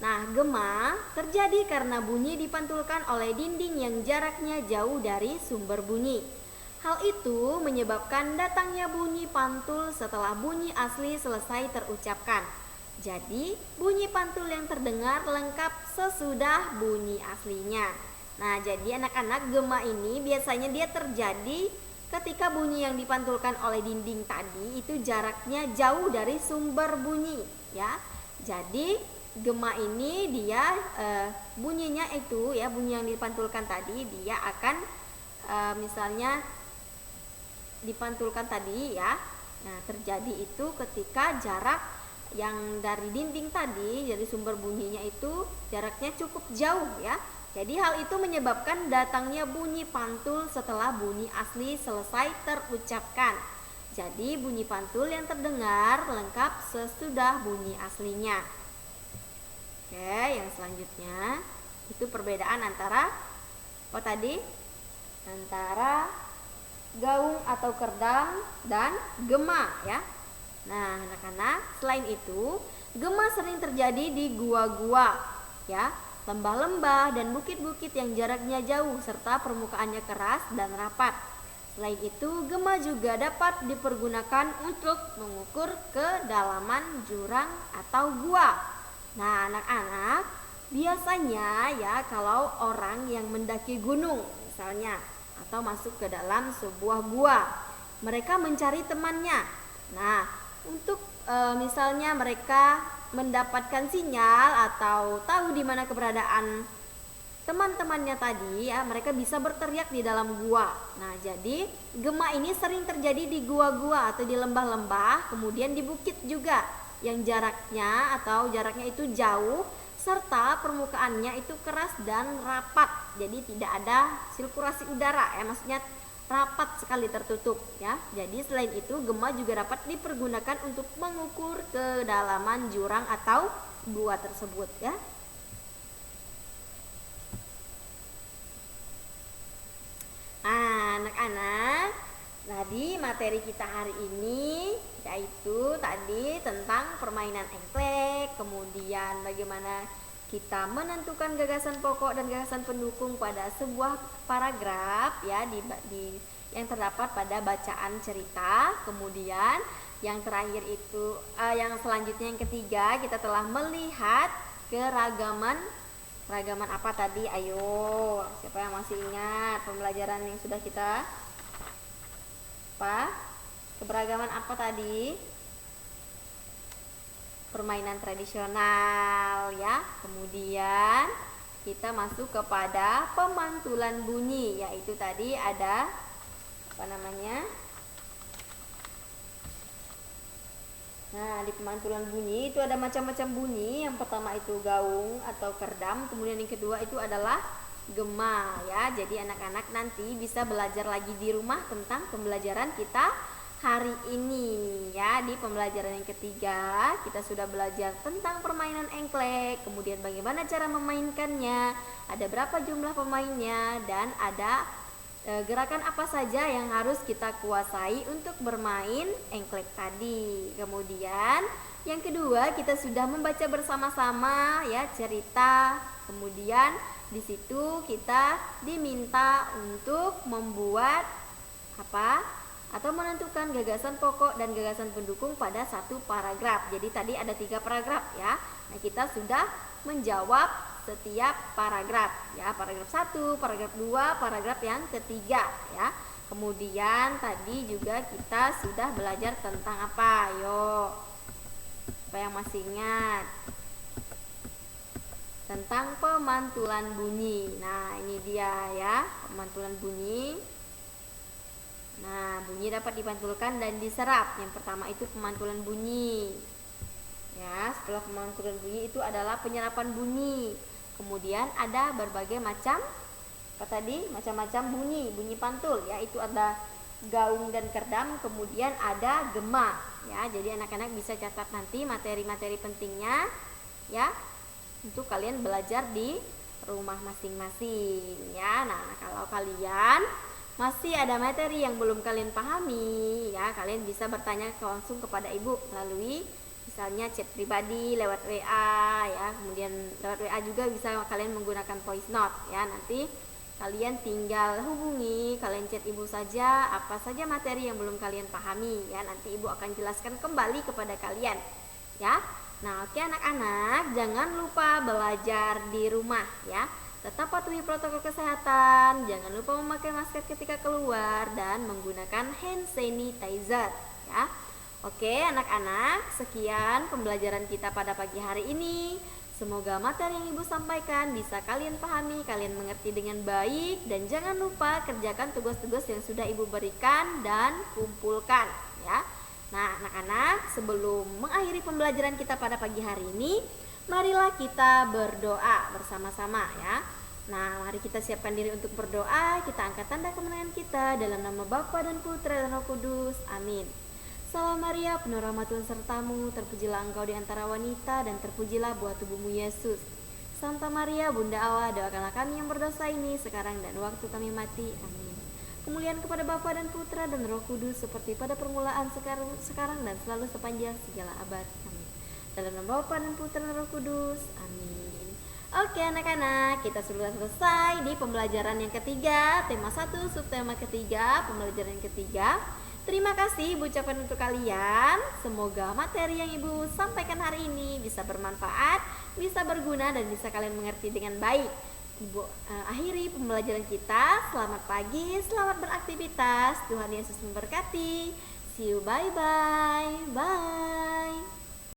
Nah, gema terjadi karena bunyi dipantulkan oleh dinding yang jaraknya jauh dari sumber bunyi. Hal itu menyebabkan datangnya bunyi pantul setelah bunyi asli selesai terucapkan. Jadi, bunyi pantul yang terdengar lengkap sesudah bunyi aslinya. Nah, jadi anak-anak, gema ini biasanya dia terjadi ketika bunyi yang dipantulkan oleh dinding tadi itu jaraknya jauh dari sumber bunyi, ya. Jadi, gema ini dia bunyinya itu ya, bunyi yang dipantulkan tadi dia akan misalnya dipantulkan tadi ya. Nah, terjadi itu ketika jarak yang dari dinding tadi, dari sumber bunyinya itu jaraknya cukup jauh ya. Jadi hal itu menyebabkan datangnya bunyi pantul setelah bunyi asli selesai terucapkan. Jadi bunyi pantul yang terdengar lengkap sesudah bunyi aslinya. Oke, yang selanjutnya itu perbedaan antara apa tadi? Antara gaung atau kerdam dan gema ya. Nah, anak-anak, selain itu, gema sering terjadi di gua-gua ya, lembah-lembah dan bukit-bukit yang jaraknya jauh serta permukaannya keras dan rapat. Selain itu, gema juga dapat dipergunakan untuk mengukur kedalaman jurang atau gua. Nah, anak-anak, biasanya ya kalau orang yang mendaki gunung misalnya atau masuk ke dalam sebuah gua, mereka mencari temannya. Nah, untuk misalnya mereka mendapatkan sinyal atau tahu di mana keberadaan teman-temannya tadi ya, mereka bisa berteriak di dalam gua. Nah, jadi gema ini sering terjadi di gua-gua atau di lembah-lembah, kemudian di bukit juga yang jaraknya itu jauh serta permukaannya itu keras dan rapat. Jadi tidak ada sirkulasi udara ya, maksudnya rapat sekali tertutup ya. Jadi selain itu gema juga dapat dipergunakan untuk mengukur kedalaman jurang atau gua tersebut ya. Anak-anak, tadi materi kita hari ini yaitu tadi tentang permainan engklek, kemudian bagaimana kita menentukan gagasan pokok dan gagasan pendukung pada sebuah paragraf ya yang terdapat pada bacaan cerita. Kemudian yang terakhir itu yang selanjutnya yang ketiga, kita telah melihat keragaman apa tadi? Ayo, siapa yang masih ingat pembelajaran yang sudah kita keberagaman apa tadi? Permainan tradisional ya. Kemudian kita masuk kepada pemantulan bunyi, yaitu tadi ada Nah, di pemantulan bunyi itu ada macam-macam bunyi. Yang pertama itu gaung atau kerdam, kemudian yang kedua itu adalah gema ya. Jadi anak-anak nanti bisa belajar lagi di rumah tentang pembelajaran kita hari ini ya. Di pembelajaran yang ketiga kita sudah belajar tentang permainan engklek, kemudian bagaimana cara memainkannya, ada berapa jumlah pemainnya, dan ada gerakan apa saja yang harus kita kuasai untuk bermain engklek tadi. Kemudian yang kedua kita sudah membaca bersama-sama ya cerita. Kemudian di situ kita diminta untuk membuat atau menentukan gagasan pokok dan gagasan pendukung pada satu paragraf. Jadi tadi ada 3 paragraf ya. Nah, kita sudah menjawab setiap paragraf ya, paragraf 1, paragraf 2, paragraf yang ketiga ya. Kemudian tadi juga kita sudah belajar tentang apa? Ayo, apa yang masih ingat? Tentang pemantulan bunyi. Nah, ini dia ya, pemantulan bunyi. Nah, bunyi dapat dipantulkan dan diserap. Yang pertama itu pemantulan bunyi. Ya, setelah pemantulan bunyi itu adalah penyerapan bunyi. Kemudian ada berbagai macam macam-macam bunyi pantul ya, itu ada gaung dan kerdam, kemudian ada gema ya. Jadi anak-anak bisa catat nanti materi-materi pentingnya ya untuk kalian belajar di rumah masing-masing ya. Nah, kalau kalian masih ada materi yang belum kalian pahami ya, kalian bisa bertanya langsung kepada ibu melalui Misalnya chat pribadi lewat WA ya, kemudian lewat WA juga bisa kalian menggunakan voice note ya. Nanti kalian tinggal hubungi, kalian chat ibu saja apa saja materi yang belum kalian pahami ya. Nanti ibu akan jelaskan kembali kepada kalian ya. Nah, oke anak-anak, jangan lupa belajar di rumah ya. Tetap patuhi protokol kesehatan, jangan lupa memakai masker ketika keluar dan menggunakan hand sanitizer ya. Oke anak-anak, sekian pembelajaran kita pada pagi hari ini. Semoga materi yang ibu sampaikan bisa kalian pahami, kalian mengerti dengan baik. Dan jangan lupa kerjakan tugas-tugas yang sudah ibu berikan dan kumpulkan ya. Nah anak-anak, sebelum mengakhiri pembelajaran kita pada pagi hari ini, marilah kita berdoa bersama-sama ya. Nah mari kita siapkan diri untuk berdoa. Kita angkat tanda kemenangan kita dalam nama Bapa dan Putra dan Roh Kudus, amin. Salam Maria, penuh rahmat Tuhan sertamu, terpujilah engkau di antara wanita dan terpujilah buah tubuhmu Yesus. Santa Maria, Bunda Allah, doakanlah kami yang berdosa ini sekarang dan waktu kami mati, amin. Kemuliaan kepada Bapa dan Putra dan Roh Kudus seperti pada permulaan, sekarang dan selalu sepanjang segala abad, amin. Dalam nama Bapa dan Putra dan Roh Kudus, amin. Oke anak-anak, kita sudah selesai di pembelajaran yang ketiga, tema 1, subtema ketiga, pembelajaran yang ketiga. Terima kasih ibu ucapkan untuk kalian. Semoga materi yang ibu sampaikan hari ini bisa bermanfaat, bisa berguna dan bisa kalian mengerti dengan baik. Ibu akhiri pembelajaran kita. Selamat pagi, selamat beraktivitas. Tuhan Yesus memberkati. See you, bye bye. Bye.